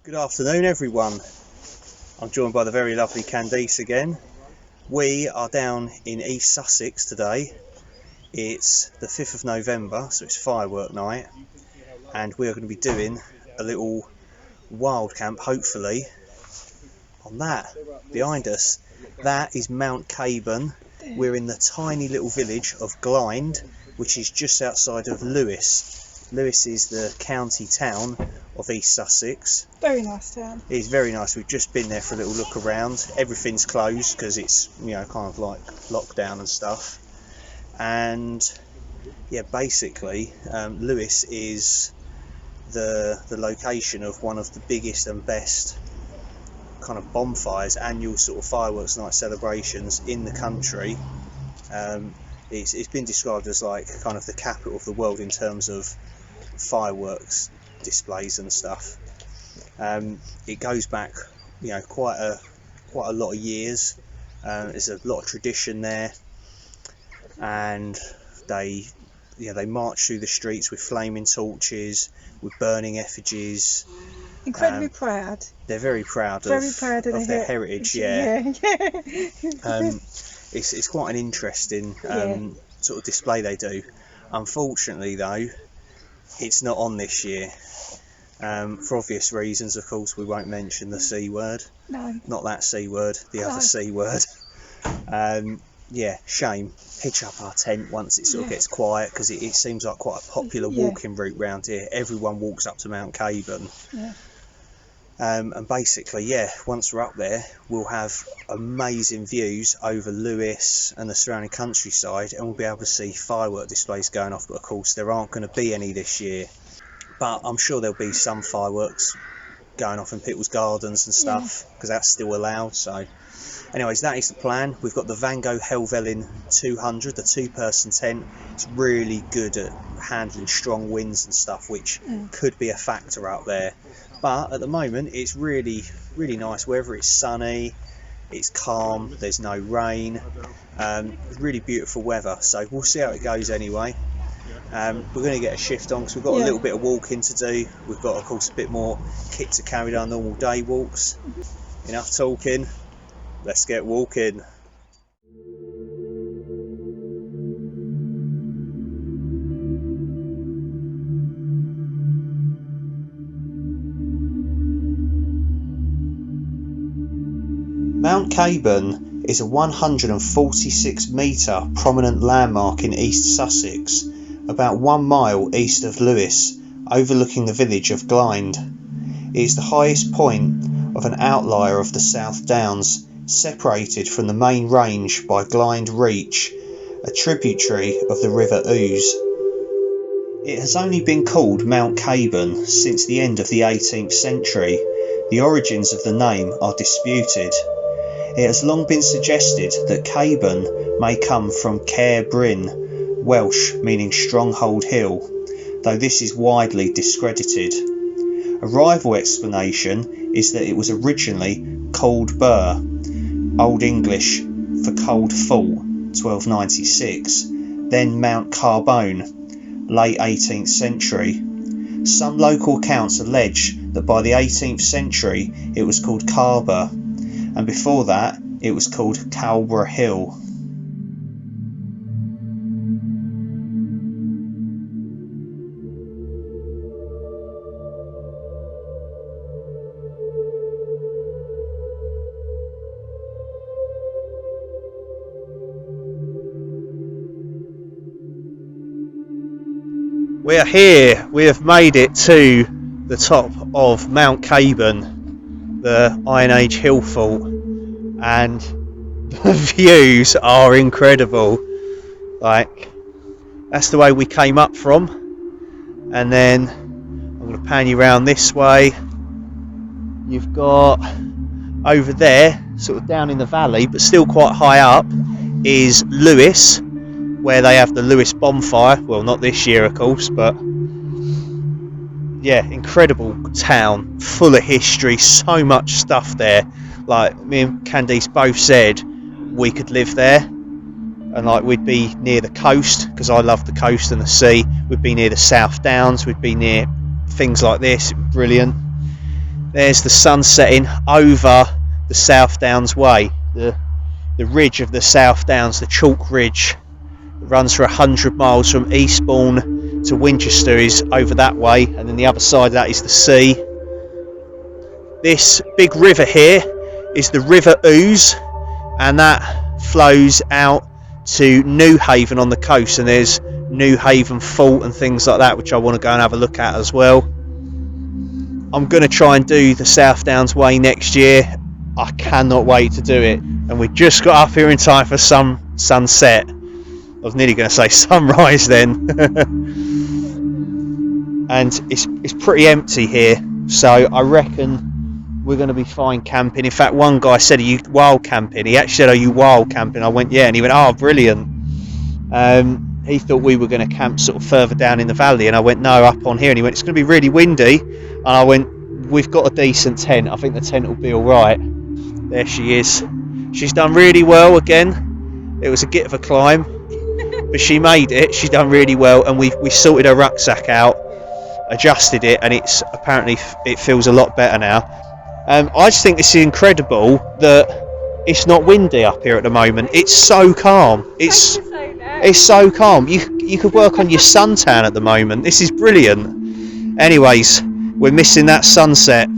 Good afternoon everyone. I'm joined by the very lovely Candice again. We are down in East Sussex today. It's the 5th of November, so it's firework night, and we are going to be doing a little wild camp, hopefully, on that behind us. That is Mount Caburn. We're in the tiny little village of Glynde, which is just outside of Lewes. Lewes is the county town of East Sussex. Very nice town. It's very nice. We've just been there for a little look around. Everything's closed because it's, kind of like lockdown and stuff. And yeah, basically, Lewes is the location of one of the biggest and best kind of bonfires, annual sort of fireworks night celebrations in the country. It's been described as like kind of the capital of the world in terms of fireworks displays and stuff. It goes back, quite a lot of years. There's a lot of tradition there, and they march through the streets with flaming torches, with burning effigies. Incredibly proud. They're very proud of their heritage. It's quite an interesting sort of display they do. Unfortunately though, it's not on this year. For obvious reasons, of course, we won't mention the C word. No. Not that C word, the other C word. Shame. Pitch up our tent once it sort of gets quiet, because it seems like quite a popular walking route round here. Everyone walks up to Mount Caburn. Yeah. And basically, once we're up there, we'll have amazing views over Lewes and the surrounding countryside, and we'll be able to see firework displays going off. But of course, there aren't going to be any this year. But I'm sure there'll be some fireworks going off in people's gardens and stuff, because that's still allowed. So, anyways, that is the plan. We've got the Vango Helvellyn 200, the two-person tent. It's really good at handling strong winds and stuff, which could be a factor out there. But at the moment, it's really, really nice weather. It's sunny, it's calm, there's no rain. Really beautiful weather. So we'll see how it goes anyway. We're going to get a shift on because we've got a little bit of walking to do. We've got, of course, a bit more kit to carry our normal day walks. Enough talking. Let's get walking. Mount Caburn is a 146 metre prominent landmark in East Sussex, about 1 mile east of Lewes, overlooking the village of Glynde. It is the highest point of an outlier of the South Downs, separated from the main range by Glynde Reach, a tributary of the River Ouse. It has only been called Mount Caburn since the end of the 18th century. The origins of the name are disputed. It has long been suggested that Caburn may come from Caer Bryn, Welsh meaning stronghold hill, though this is widely discredited. A rival explanation is that it was originally Cold Burr, Old English for Cold Fort, 1296, then Mount Caburn, late 18th century. Some local accounts allege that by the 18th century it was called Carber, and before that it was called Calborough Hill. We are here. We have made it to the top of Mount Caburn, the Iron Age hill fort, and the views are incredible. Like, that's the way we came up from, and then I'm going to pan you around this way. You've got over there, sort of down in the valley but still quite high up, is Lewes, where they have the Lewes bonfire. Well, not this year of course, but yeah, incredible town, full of history, so much stuff there. Like, me and Candice both said we could live there, and like we'd be near the coast, because I love the coast and the sea. We'd be near the South Downs, we'd be near things like this. Brilliant. There's the sun setting over the South Downs Way, the ridge of the South Downs, the chalk ridge. It runs for 100 miles from Eastbourne to Winchester is over that way, and then the other side of that is the sea. This big river here is the River Ouse, and that flows out to Newhaven on the coast, and there's Newhaven Fort and things like that, which I want to go and have a look at as well. I'm going to try and do the South Downs Way next year. I cannot wait to do it, and we just got up here in time for some sunset. I was nearly going to say sunrise then. And it's pretty empty here, so I reckon we're going to be fine camping. In fact, one guy said, "Are you wild camping?" He actually said, "Are you wild camping?" I went, "Yeah," and he went, "Oh, brilliant." He thought we were going to camp sort of further down in the valley, and I went, "No, up on here." And he went, "It's going to be really windy," and I went, "We've got a decent tent. I think the tent will be all right." There she is. She's done really well again. It was a bit of a climb, but she made it. She's done really well, and we sorted her rucksack out, adjusted it, and it's apparently it feels a lot better now. I just think this is incredible that it's not windy up here at the moment. It's so calm. It's so calm. You could work on your suntan at the moment. This is brilliant. Anyways, we're missing that sunset.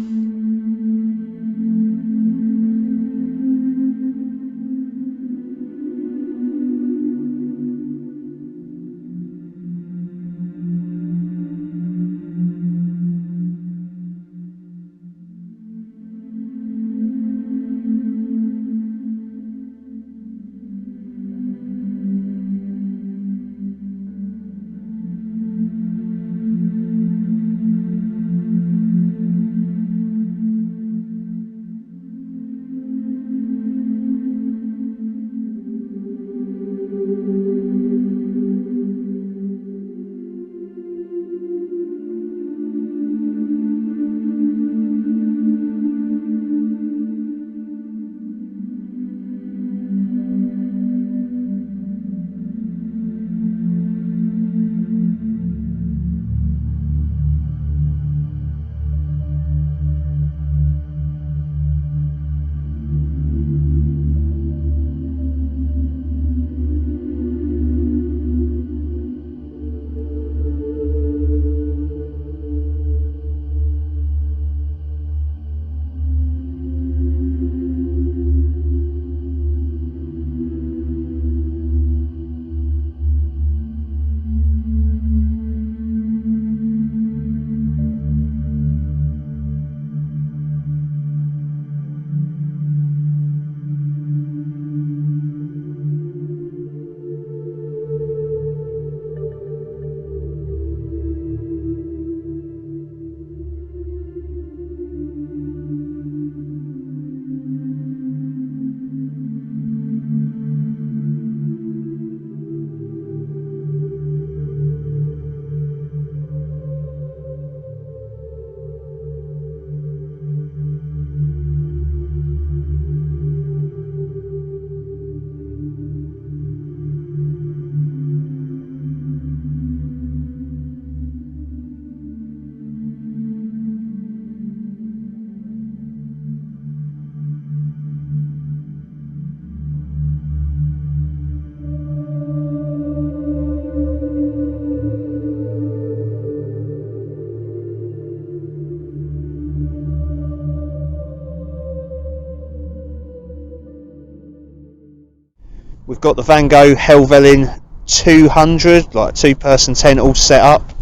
We've got the Vango Helvellyn 200, like two-person tent all set up.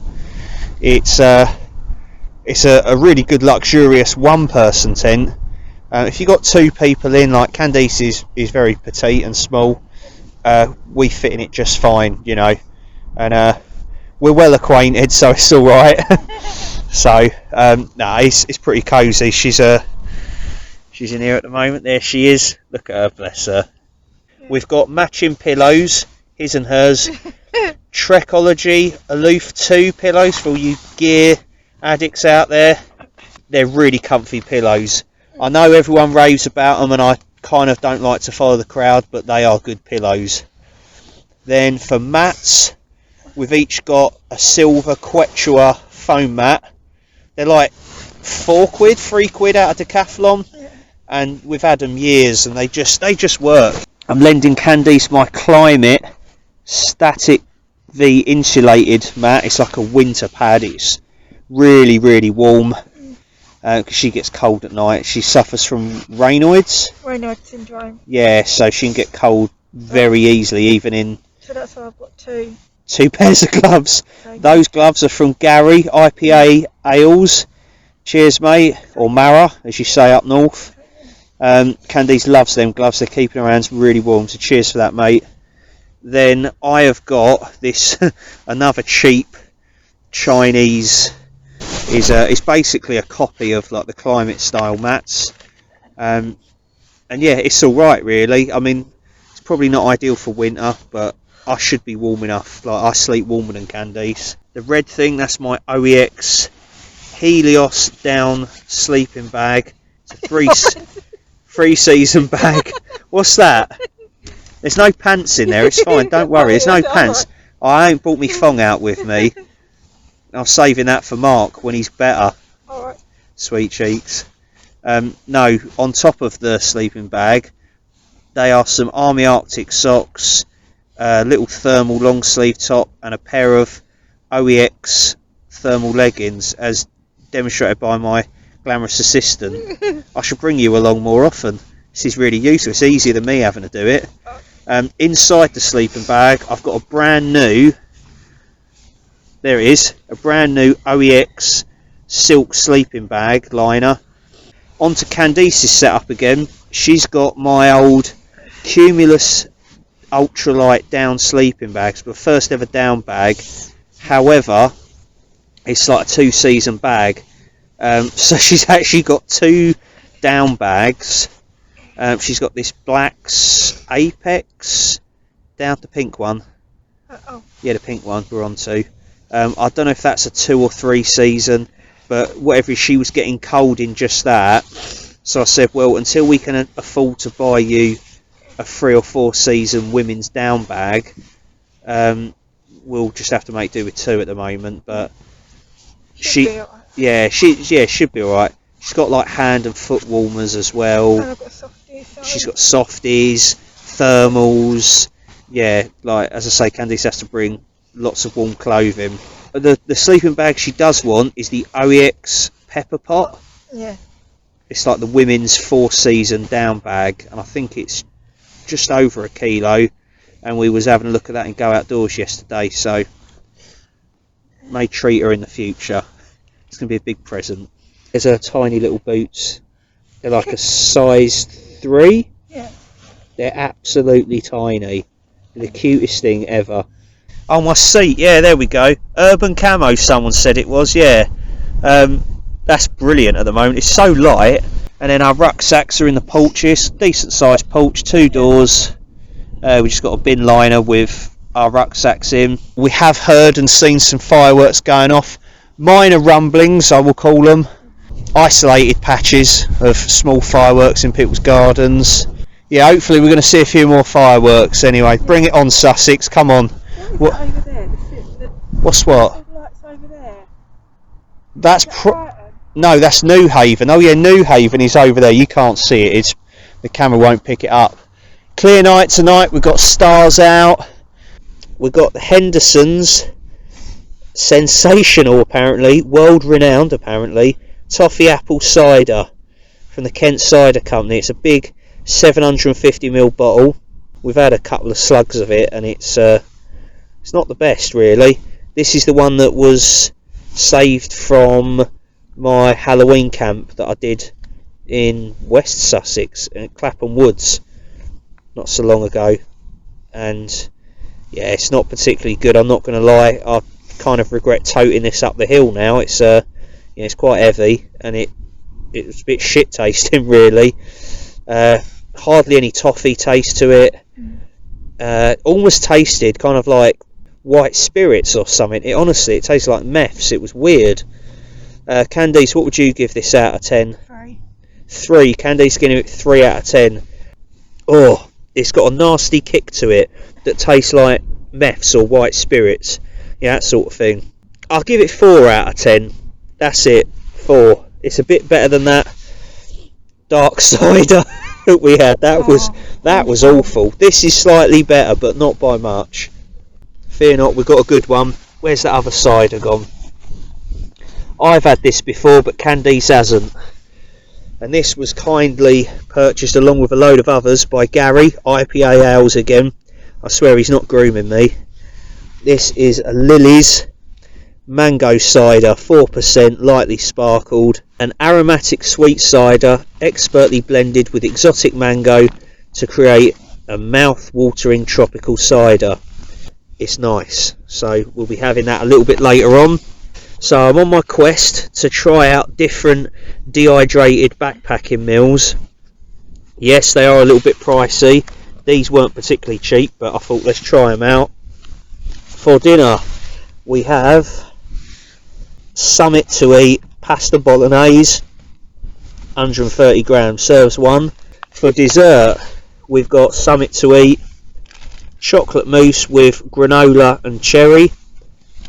It's a really good luxurious one-person tent. If you've got two people in, like Candice is very petite and small, we fit in it just fine, you know, and we're well acquainted, so it's all right. So it's pretty cosy. She's in here at the moment. There she is. Look at her, bless her. We've got matching pillows, his and hers. Trekology Aloof 2 pillows for all you gear addicts out there. They're really comfy pillows. I know everyone raves about them, and I kind of don't like to follow the crowd, but they are good pillows. Then for mats, we've each got a silver Quechua foam mat. They're like £4, £3 out of Decathlon, and we've had them years, and they just work. I'm lending Candice my Climate Static V insulated mat. It's like a winter pad. It's really, really warm because she gets cold at night. She suffers from Raynaud's syndrome. Yeah, so she can get cold very easily, even in. So that's why I've got two pairs of gloves. Those gloves are from Gary IPA Ales. Cheers, mate, or Mara, as you say up north. Candice loves them gloves. They're keeping her hands really warm. So cheers for that, mate. Then I have got this another cheap Chinese. It's basically a copy of like the Climate style mats, and yeah, it's all right really. I mean, it's probably not ideal for winter, but I should be warm enough. Like, I sleep warmer than Candice. The red thing, that's my OEX Helios down sleeping bag. It's a three season bag. What's that? There's no pants in there. It's fine. Don't worry. There's no pants. I ain't brought me thong out with me. I'm saving that for Mark when he's better. Alright. Sweet cheeks. No, on top of the sleeping bag, they are some Army Arctic socks, a little thermal long sleeve top, and a pair of OEX thermal leggings, as demonstrated by my glamorous assistant. I should bring you along more often. This is really useful. It's easier than me having to do it. Inside the sleeping bag, I've got a brand new. There it is, a brand new OEX silk sleeping bag liner. Onto Candice's setup again. She's got my old Cumulus ultralight down sleeping bags, the first ever down bag. However, it's like a 2-season bag. So she's actually got 2 down bags. She's got this Black's Apex down, the pink one. Yeah, the pink one we're on to. I don't know if that's a 2 or 3 season, but whatever, she was getting cold in just that. So I said, well, until we can afford to buy you a 3 or 4 season women's down bag, we'll just have to make do with 2 at the moment. But should be alright. She's got like hand and foot warmers as well. And I've got softies. She's got softies, thermals. Yeah, like as I say, Candice has to bring lots of warm clothing. The sleeping bag she does want is the OEX Pepper Pot. Yeah. It's like the women's 4-season down bag, and I think it's just over 1 kilo. And we was having a look at that and Go Outdoors yesterday, so may treat her in the future. It's going to be a big present. There's her tiny little boots. They're like a size 3. Yeah. They're absolutely tiny. They're the cutest thing ever. Oh, my seat. Yeah, there we go. Urban camo, someone said it was. Yeah. That's brilliant at the moment. It's so light. And then our rucksacks are in the porches. Decent sized porch, 2 doors. We just got a bin liner with our rucksacks in. We have heard and seen some fireworks going off. Minor rumblings, I will call them. Isolated patches of small fireworks in people's gardens. Yeah, hopefully we're going to see a few more fireworks anyway. Bring it on, Sussex, come on. What? Over there? What's what? The lights over there. That's no, that's New Haven. Oh yeah, New Haven is over there. You can't see it. It's the camera won't pick it up. Clear night tonight. We've got stars out. We've got the Hendersons. Sensational, apparently. World renowned, apparently. Toffee apple cider from the Kent Cider Company. It's a big 750ml bottle. We've had a couple of slugs of it, and it's not the best really. This is the one that was saved from my Halloween camp that I did in West Sussex at Clapham Woods not so long ago, and yeah, it's not particularly good. I'm not going to lie. I kind of regret toting this up the hill now. It's it's quite heavy, and it was a bit shit tasting really. Hardly any toffee taste to it. Almost tasted kind of like white spirits or something. It tasted like meths. It was weird. Candice, what would you give this out of 10? 3. Candice giving it 3 out of 10. Oh, it's got a nasty kick to it that tastes like meths or white spirits. Yeah, that sort of thing. I'll give it 4 out of 10. That's it. 4. It's a bit better than that dark cider that we had. That was awful. This is slightly better, but not by much. Fear not, we've got a good one. Where's that other cider gone? I've had this before, but Candice hasn't. And this was kindly purchased along with a load of others by Gary, IPA Ales again. I swear he's not grooming me. This is a Lewes mango cider, 4%, lightly sparkled. An aromatic sweet cider, expertly blended with exotic mango to create a mouth-watering tropical cider. It's nice, so we'll be having that a little bit later on. So I'm on my quest to try out different dehydrated backpacking meals. Yes, they are a little bit pricey. These weren't particularly cheap, but I thought let's try them out. For dinner we have Summit to Eat pasta bolognese, 130 grams, serves one. For dessert we've got Summit to Eat chocolate mousse with granola and cherry,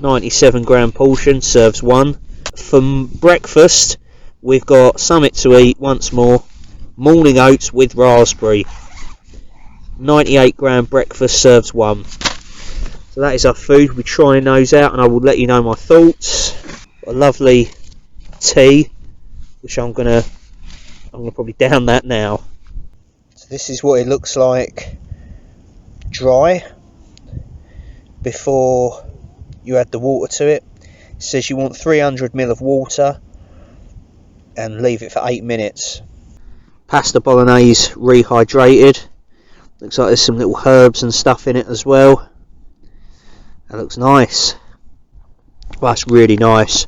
97 gram portion, serves one. For breakfast we've got Summit to Eat once more, morning oats with raspberry, 98 gram breakfast, serves one. So that is our food. We'll be trying those out and I will let you know my thoughts. A lovely tea, which I'm gonna probably down that now. So this is what it looks like dry before you add the water to it. It says you want 300 ml of water and leave it for 8 minutes. Pasta bolognese rehydrated. Looks like there's some little herbs and stuff in it as well. That looks nice. Well, that's really nice.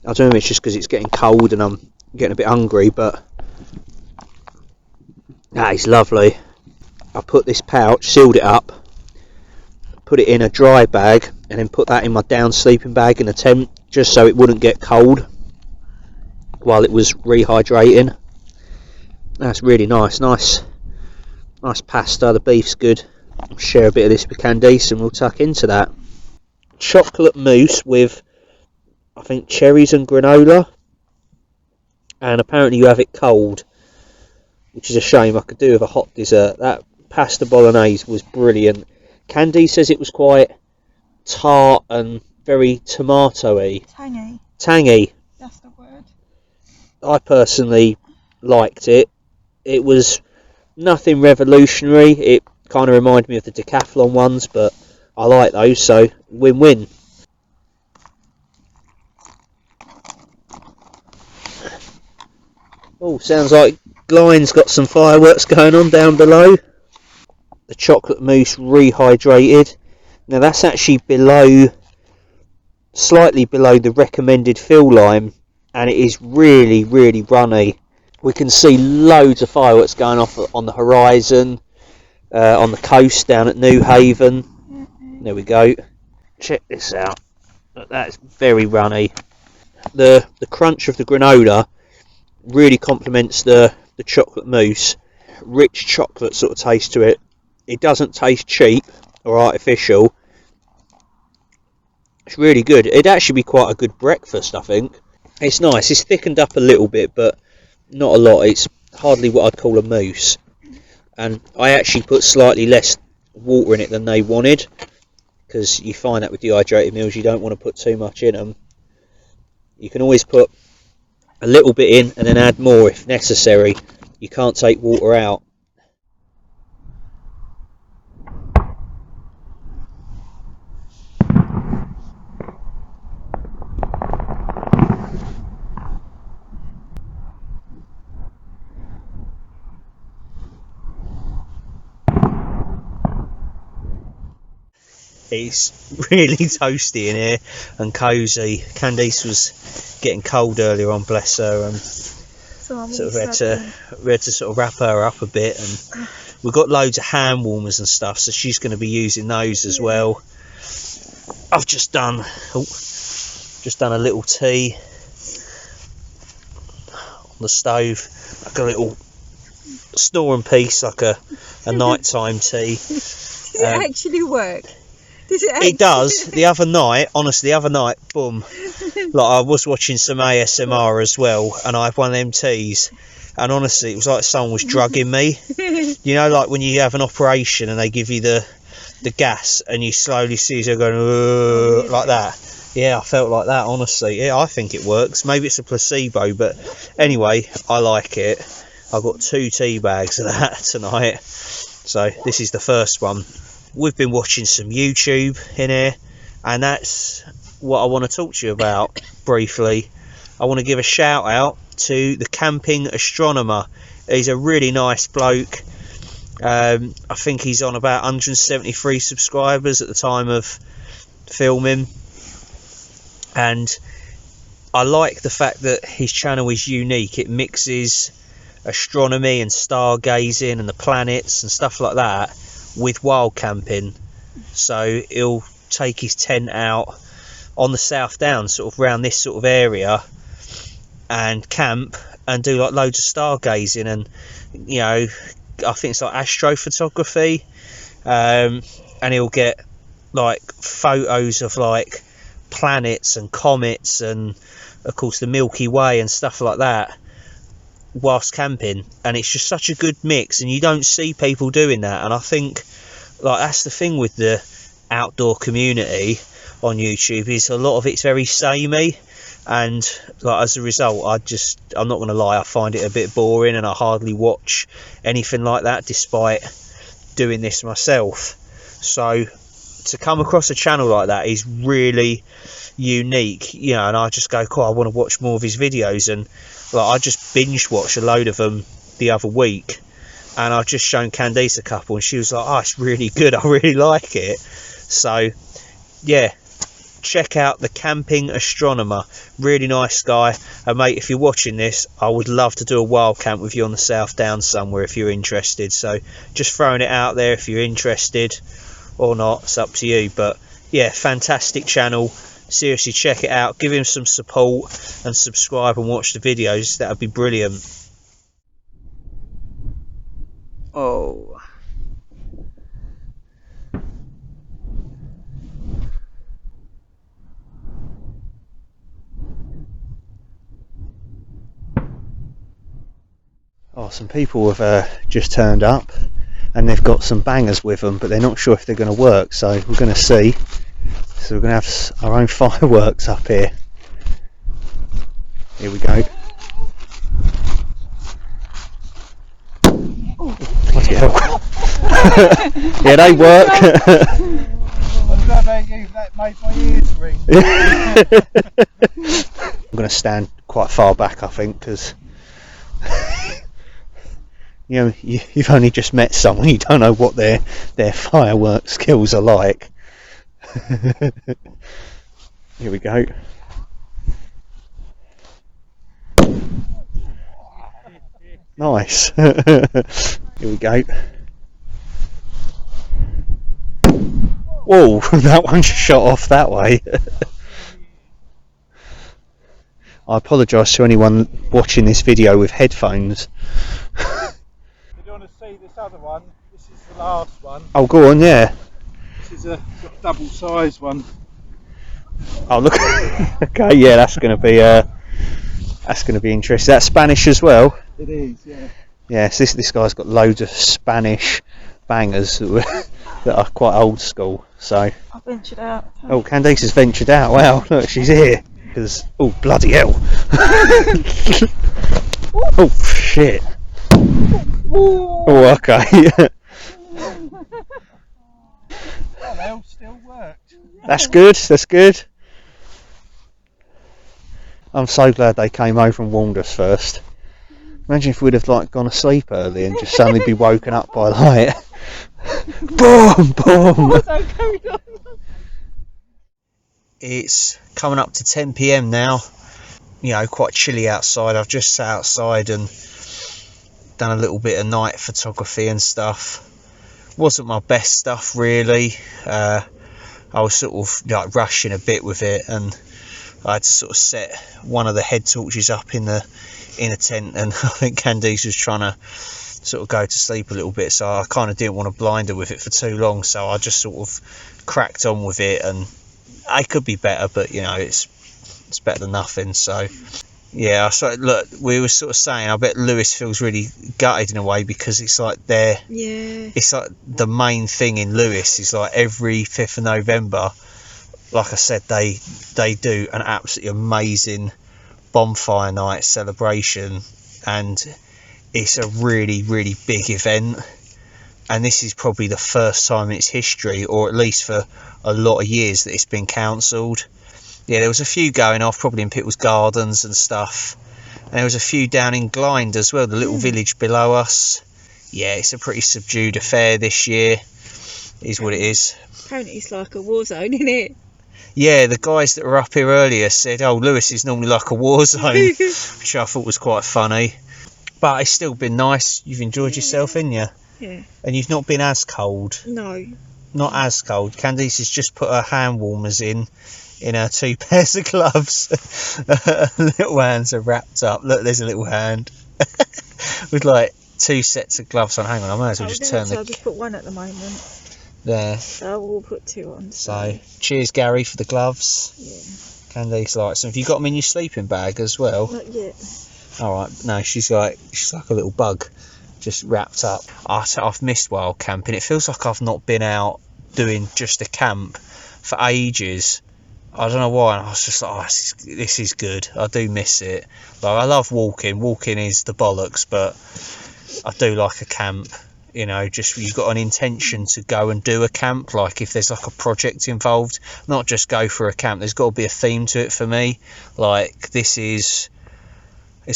I don't know if it's just because it's getting cold and I'm getting a bit hungry, but that is lovely. I put this pouch, sealed it up, put it in a dry bag, and then put that in my down sleeping bag in the tent, just so it wouldn't get cold while it was rehydrating. That's really nice. Nice pasta. The beef's good. I'll share a bit of this with Candice and we'll tuck into that. Chocolate mousse with, I think, cherries and granola, and apparently you have it cold, which is a shame. I could do with a hot dessert. That pasta bolognese was brilliant. Candice says it was quite tart and very tomato-y. Tangy. That's the word. I personally liked it. It was nothing revolutionary. It kind of reminded me of the decathlon ones, but I like those, so win-win. Oh, sounds like Glynde's got some fireworks going on down below. The chocolate mousse rehydrated. Now that's actually slightly below the recommended fill line, and it is really, really runny. We can see loads of fireworks going off on the horizon, on the coast down at New Haven. There we go. Check this out. That's very runny. The crunch of the granola really complements the chocolate mousse. Rich chocolate sort of taste to it. It doesn't taste cheap or artificial. It's really good. It'd actually be quite a good breakfast, I think. It's nice. It's thickened up a little bit, but not a lot. It's hardly what I'd call a mousse. And I actually put slightly less water in it than they wanted, because you find that with dehydrated meals you don't want to put too much in them. You can always put a little bit in and then add more if necessary. You can't take water out. It's really toasty in here and cosy. Candice was getting cold earlier on, bless her, and sort of had to sort of wrap her up a bit. And we've got loads of hand warmers and stuff, so she's going to be using those as well. I've just done a little tea on the stove, like a little snore and peace, like a nighttime tea. Does it actually work? It does. The other night, honestly, boom. Like, I was watching some ASMR as well, and I had one of them teas, and honestly, it was like someone was drugging me. You know, like when you have an operation and they give you the gas, and you slowly see yourself going like that. Yeah, I felt like that, honestly. Yeah, I think it works. Maybe it's a placebo, but anyway, I like it. I've got 2 tea bags of that tonight. So this is the first one. We've been watching some YouTube in here, and that's what I want to talk to you about briefly. I want to give a shout out to the Camping Astronomer. He's a really nice bloke. I think he's on about 173 subscribers at the time of filming, and I like the fact that his channel is unique. It mixes astronomy and stargazing and the planets and stuff like that with wild camping. So he'll take his tent out on the South Downs, sort of around this sort of area, and camp and do like loads of stargazing, and you know, I think it's like astrophotography, and he'll get like photos of like planets and comets and of course the Milky Way and stuff like that whilst camping, and it's just such a good mix, and you don't see people doing that. And I think like that's the thing with the outdoor community on YouTube, is a lot of it's very samey, and like as a result I'm not going to lie, I find it a bit boring, and I hardly watch anything like that despite doing this myself. So to come across a channel like that is really unique, you know, and I just go, cool, I want to watch more of his videos. And like I just binge watched a load of them the other week, and I've just shown Candice a couple, and she was like, oh, it's really good, I really like it. So yeah, check out the Camping Astronomer. Really nice guy. And mate, if you're watching this, I would love to do a wild camp with you on the South Downs somewhere if you're interested. So just throwing it out there, if you're interested or not, it's up to you. But yeah, fantastic channel. Seriously, check it out, give him some support and subscribe and watch the videos. That would be brilliant. Oh, some people have just turned up, and they've got some bangers with them, but they're not sure if they're going to work, so we're going to see. So we're going to have our own fireworks up here. Here we go. Bloody hell. Yeah, they work. I'm glad that made my ears ring. I'm going to stand quite far back, I think, because you know, you've only just met someone, you don't know what their firework skills are like. Here we go. Nice. Here we go. Whoa, that one shot off that way. I apologise to anyone watching this video with headphones. If you want to see this other one, this is the last one. Oh, go on, yeah. This is a double size one. Oh, look. Okay, yeah, that's going to be interesting. That's Spanish as well. It is, yeah. Yes, this guy's got loads of Spanish bangers that are quite old school. So. I've ventured out. Oh, Candice has ventured out. Wow, look, she's here. Because, oh, bloody hell. Oh, shit. Oh, okay. Well, they all still worked. That's good, that's good. I'm so glad they came over and warned us first. Imagine if we'd have like gone to sleep early and just suddenly be woken up by light. Boom, boom. It's coming up to 10 PM now. You know, quite chilly outside. I've just sat outside and done a little bit of night photography and stuff. Wasn't my best stuff really. I was sort of like rushing a bit with it, and I had to sort of set one of the head torches up in a tent, and I think Candice was trying to sort of go to sleep a little bit, so I kind of didn't want to blind her with it for too long, so I just sort of cracked on with it. And it could be better, but you know, it's It's better than nothing. So yeah, look, we were sort of saying, I bet Lewes feels really gutted in a way, because it's like it's like the main thing in Lewes is like every 5th of November, like I said, they do an absolutely amazing bonfire night celebration, and it's a really, really big event. And this is probably the first time in its history, or at least for a lot of years, that it's been cancelled. Yeah, there was a few going off, probably in People's Gardens and stuff. And there was a few down in Glynde as well, the little village below us. Yeah, it's a pretty subdued affair this year, is what it is. Apparently it's like a war zone, isn't it? Yeah, the guys that were up here earlier said, oh, Lewes is normally like a war zone, which I thought was quite funny. But it's still been nice. You've enjoyed yourself, haven't you? Yeah. And you've not been as cold. No. Not as cold. Candice has just put her hand warmers in her 2 pairs of gloves. Little hands are wrapped up. Look, there's a little hand with like 2 sets of gloves on. Hang on, I might as well just turn I'll just put one at the moment. There. So we'll put 2 on. So cheers, Gary, for the gloves. Yeah. Candice likes them. Have you got them in your sleeping bag as well? Not yet. All right. No, she's like a little bug, just wrapped up. I've missed wild camping. It feels like I've not been out doing just a camp for ages. I don't know why. And I was just like, oh, this is good. I do miss it. Like, I love walking. Walking is the bollocks, but I do like a camp. You know, just you've got an intention to go and do a camp. Like if there's like a project involved, not just go for a camp. There's got to be a theme to it for me. Like it's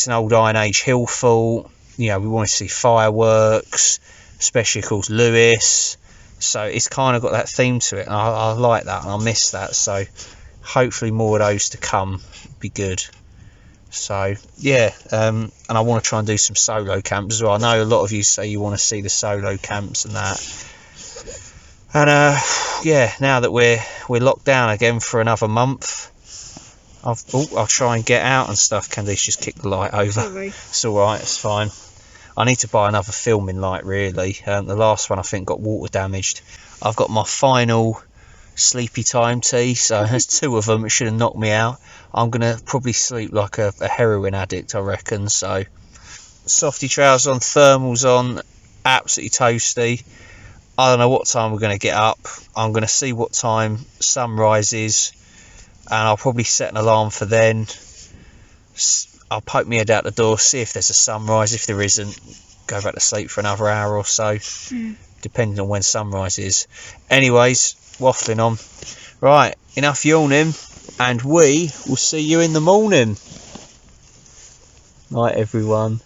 an old Iron Age hill fort. You know, we want to see fireworks, especially called Lewes. So it's kind of got that theme to it, and I like that, and I miss that. So hopefully more of those to come. Be good. So yeah, and I want to try and do some solo camps as well. I know a lot of you say you want to see the solo camps and that. And yeah, now that we're locked down again for another month, I'll try and get out and stuff. Candice just kicked the light over. Sorry. It's all right. It's fine. I need to buy another filming light, really. The last one I think got water damaged. I've got my final sleepy time tea, so there's 2 of them. It should have knocked me out. I'm gonna probably sleep like a heroin addict, I reckon. So softy trousers on, thermals on, absolutely toasty. I don't know what time we're gonna get up. I'm gonna see what time sun rises, and I'll probably set an alarm for then. I'll poke my head out the door, see if there's a sunrise. If there isn't, go back to sleep for another hour or so, depending on when sunrise is. Anyways, waffling on. Right, enough yawning, and we will see you in the morning. Night, everyone.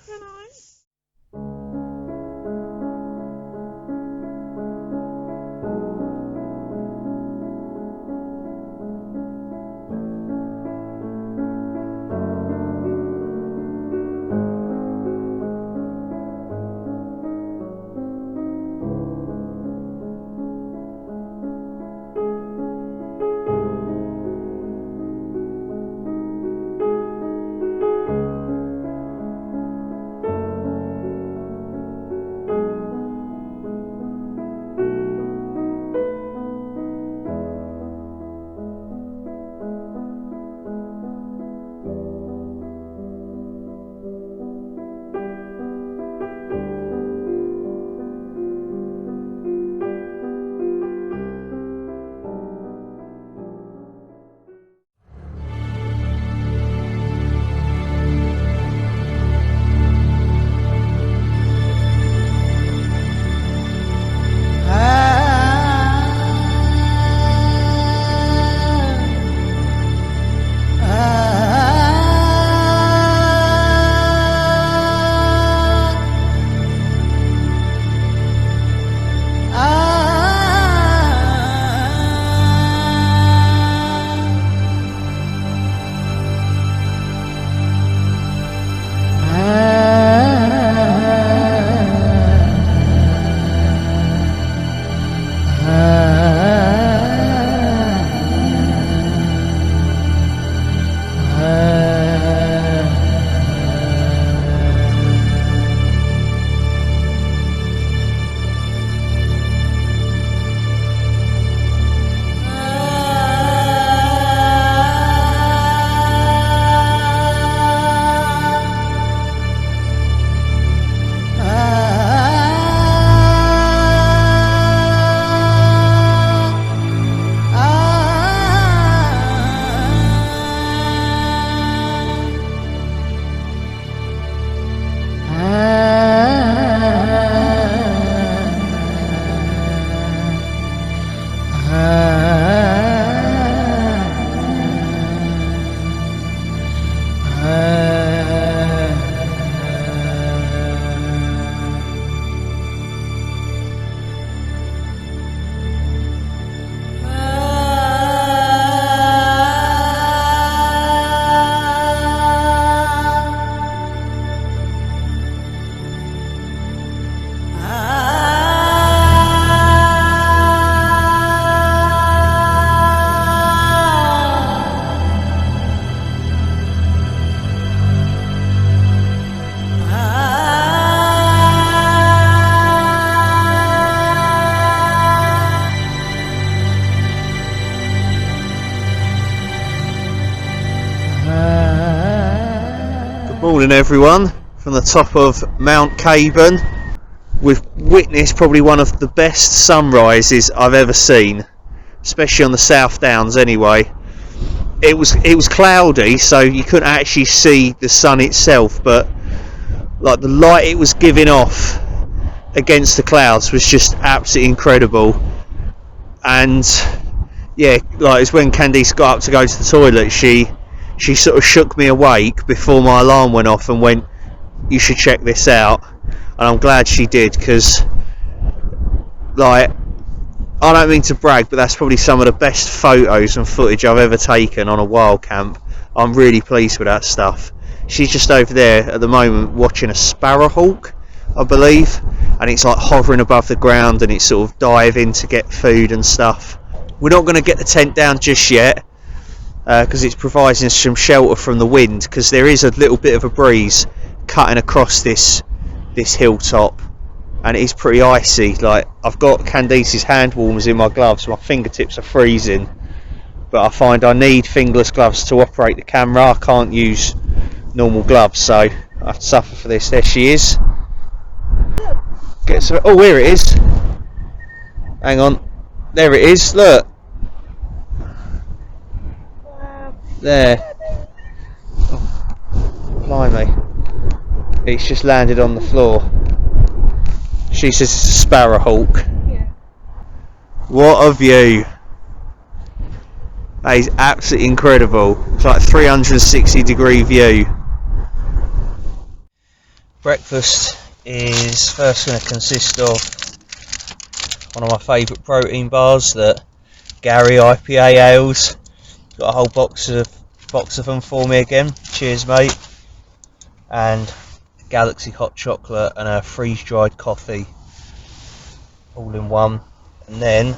Morning everyone, from the top of Mount Caburn. We've witnessed probably one of the best sunrises I've ever seen, especially on the South Downs anyway. It was cloudy, so you couldn't actually see the sun itself, but like the light it was giving off against the clouds was just absolutely incredible. And yeah, like it's when Candice got up to go to the toilet, she sort of shook me awake before my alarm went off and went, "You should check this out." And I'm glad she did, because like, I don't mean to brag, but that's probably some of the best photos and footage I've ever taken on a wild camp. I'm really pleased with that stuff. She's just over there at the moment watching a sparrowhawk, I believe, and it's like hovering above the ground and it's sort of diving to get food and stuff. We're not going to get the tent down just yet, because it's providing some shelter from the wind, because there is a little bit of a breeze cutting across this hilltop, and it is pretty icy. Like, I've got Candice's hand warmers in my gloves, my fingertips are freezing, but I find I need fingerless gloves to operate the camera. I can't use normal gloves, so I have to suffer for this. There she is. Oh, here it is. Hang on, there it is, look. There. Oh, blimey. It's just landed on the floor. She says it's a sparrowhawk. Yeah. What a view. That is absolutely incredible. It's like a 360-degree view. Breakfast is first going to consist of one of my favourite protein bars, that Gary IPA ales. Got a whole box of them for me again. Cheers, mate. And Galaxy hot chocolate and a freeze-dried coffee, all in one. And then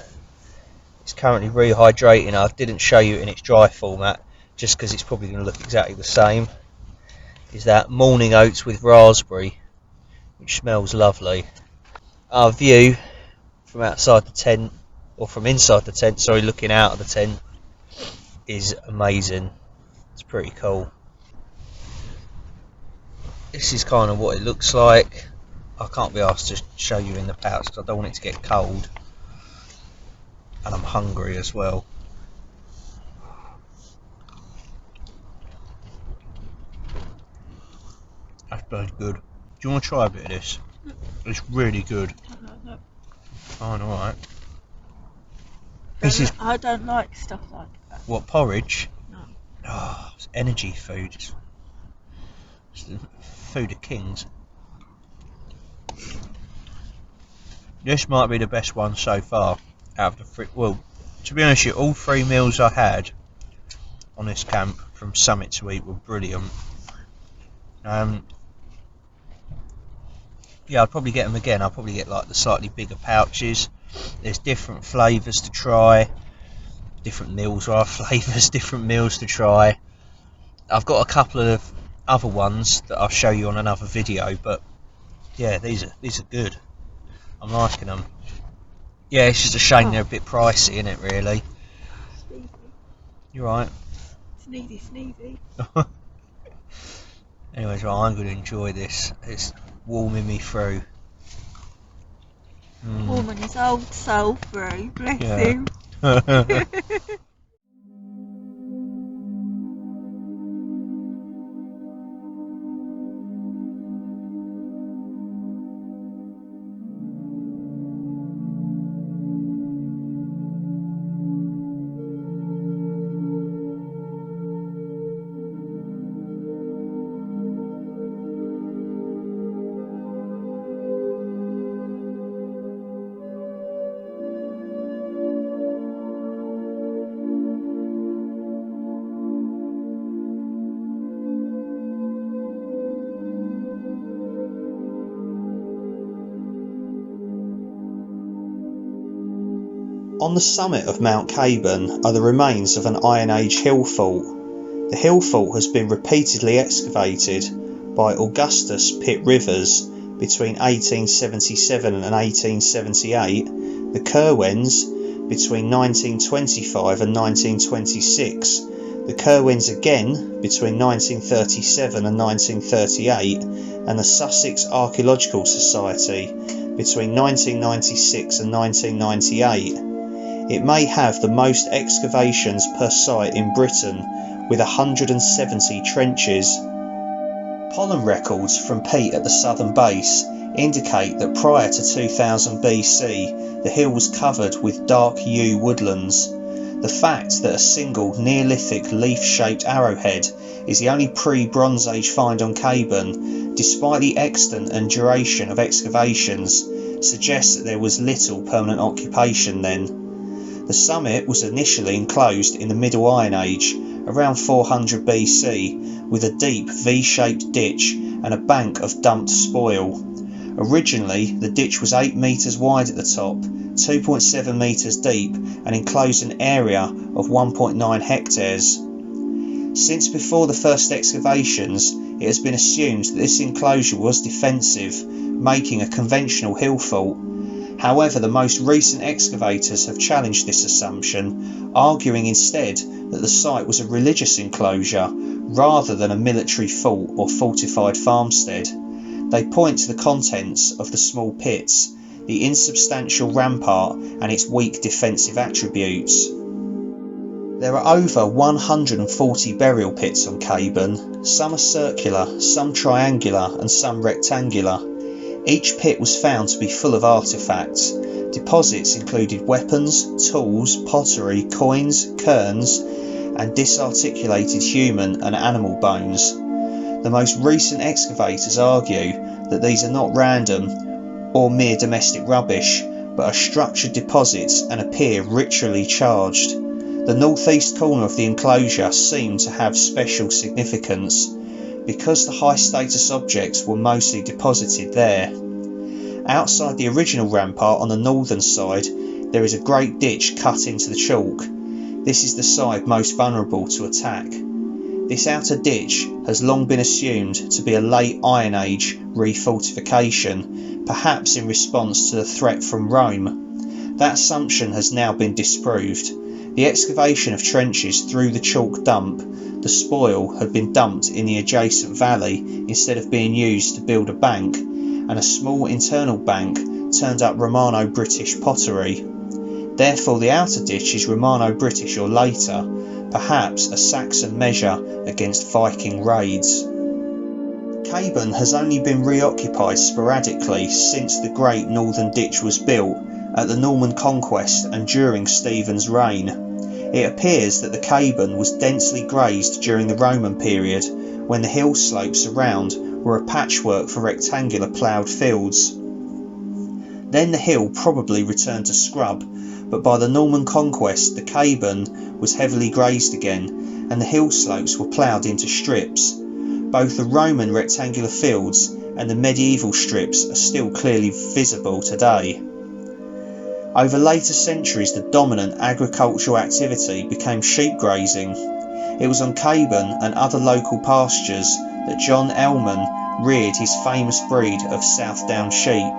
it's currently rehydrating. I didn't show you it in its dry format, just because it's probably going to look exactly the same. Is that morning oats with raspberry, which smells lovely. Our view from outside the tent, or from inside the tent, sorry, looking out of the tent, is amazing. It's pretty cool. This is kind of what it looks like. I can't be asked to show you in the pouch because I don't want it to get cold, and I'm hungry as well. That's bloody good. Do you want to try a bit of this? It's really good. No. Oh, alright. I don't like stuff like that. What, porridge? No. Oh, it's energy food. It's the food of kings. This might be the best one so far out of the well, to be honest with you, all 3 meals I had on this camp from summit to eat were brilliant. Yeah, I'd probably get them again. I'll probably get like the slightly bigger pouches. There's different flavours to try, different meals are flavours, different meals to try. I've got a couple of other ones that I'll show you on another video, but yeah, these are good. I'm liking them. Yeah, it's just a shame they're a bit pricey, isn't it, really? Sneezy. You're right. Sneezy. Anyways, right, I'm going to enjoy this. It's warming me through. Warming his old soul through, bless Yeah. him. On the summit of Mount Caburn are the remains of an Iron Age hill fort. The hill fort has been repeatedly excavated by Augustus Pitt Rivers between 1877 and 1878, the Curwens between 1925 and 1926, the Curwens again between 1937 and 1938, and the Sussex Archaeological Society between 1996 and 1998. It may have the most excavations per site in Britain, with 170 trenches. Pollen records from peat at the southern base indicate that prior to 2000 BC, the hill was covered with dark yew woodlands. The fact that a single Neolithic leaf-shaped arrowhead is the only pre-Bronze Age find on Caburn, despite the extent and duration of excavations, suggests that there was little permanent occupation then. The summit was initially enclosed in the Middle Iron Age, around 400 BC, with a deep V-shaped ditch and a bank of dumped spoil. Originally, the ditch was 8 metres wide at the top, 2.7 metres deep, and enclosed an area of 1.9 hectares. Since before the first excavations, it has been assumed that this enclosure was defensive, making a conventional hill fort. However, the most recent excavators have challenged this assumption, arguing instead that the site was a religious enclosure rather than a military fort or fortified farmstead. They point to the contents of the small pits, the insubstantial rampart and its weak defensive attributes. There are over 140 burial pits on Caburn. Some are circular, some triangular and some rectangular. Each pit was found to be full of artefacts. Deposits included weapons, tools, pottery, coins, cairns, and disarticulated human and animal bones. The most recent excavators argue that these are not random or mere domestic rubbish, but are structured deposits and appear ritually charged. The northeast corner of the enclosure seemed to have special significance, because the high status objects were mostly deposited there. Outside the original rampart on the northern side, there is a great ditch cut into the chalk. This is the side most vulnerable to attack. This outer ditch has long been assumed to be a late Iron Age refortification, perhaps in response to the threat from Rome. That assumption has now been disproved. The excavation of trenches through the chalk dump, the spoil had been dumped in the adjacent valley instead of being used to build a bank, and a small internal bank turned up Romano-British pottery. Therefore the outer ditch is Romano-British or later, perhaps a Saxon measure against Viking raids. Caburn has only been reoccupied sporadically since the Great Northern Ditch was built at the Norman Conquest and during Stephen's reign. It appears that the Caburn was densely grazed during the Roman period, when the hill slopes around were a patchwork for rectangular ploughed fields. Then the hill probably returned to scrub, but by the Norman Conquest the Caburn was heavily grazed again, and the hill slopes were ploughed into strips. Both the Roman rectangular fields and the medieval strips are still clearly visible today. Over later centuries, the dominant agricultural activity became sheep grazing. It was on Caburn and other local pastures that John Ellman reared his famous breed of Southdown sheep.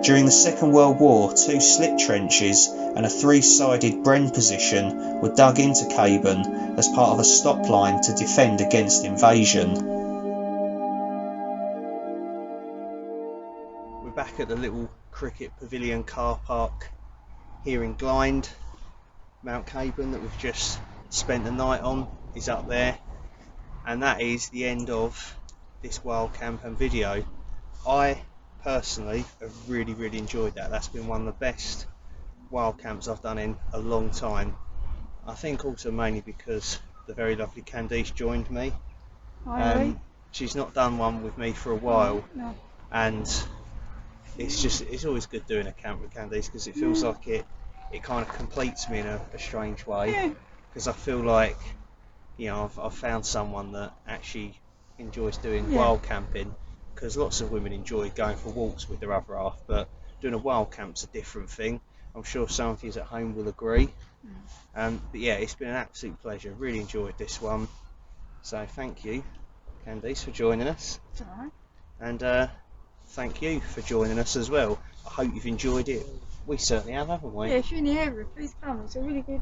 During the Second World War, 2 slit trenches and a 3-sided bren position were dug into Caburn as part of a stop line to defend against invasion. We're back at the little cricket pavilion car park here in Glynde. Mount Caburn that we've just spent the night on is up there, and that is the end of this wild camping video. I personally have really enjoyed that. That's been one of the best wild camps I've done in a long time. I think also mainly because the very lovely Candice joined me. She's not done one with me for a while. No. And it's always good doing a camp with Candice, because it feels like it kind of completes me in a strange way, because I feel like, you know, I've found someone that actually enjoys doing wild camping, because lots of women enjoy going for walks with their other half, but doing a wild camp's a different thing. I'm sure some of you at home will agree. But yeah, it's been an absolute pleasure. Really enjoyed this one. So thank you, Candice, for joining us. It's alright. And thank you for joining us as well. I hope you've enjoyed it. We certainly have, haven't we? Yeah, if you're in the area, please come. It's a really good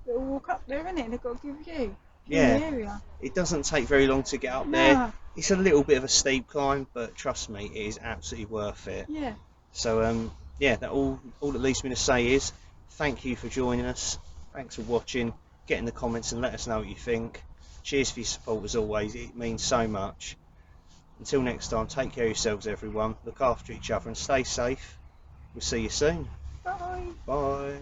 little walk up there, isn't it? They've got a good view. Yeah. In the area. It doesn't take very long to get up there. It's a little bit of a steep climb, but trust me, it is absolutely worth it. Yeah. So yeah, that all that leaves me to say is thank you for joining us. Thanks for watching. Get in the comments and let us know what you think. Cheers for your support as always. It means so much. Until next time, take care of yourselves, everyone. Look after each other and stay safe. We'll see you soon. Bye. Bye.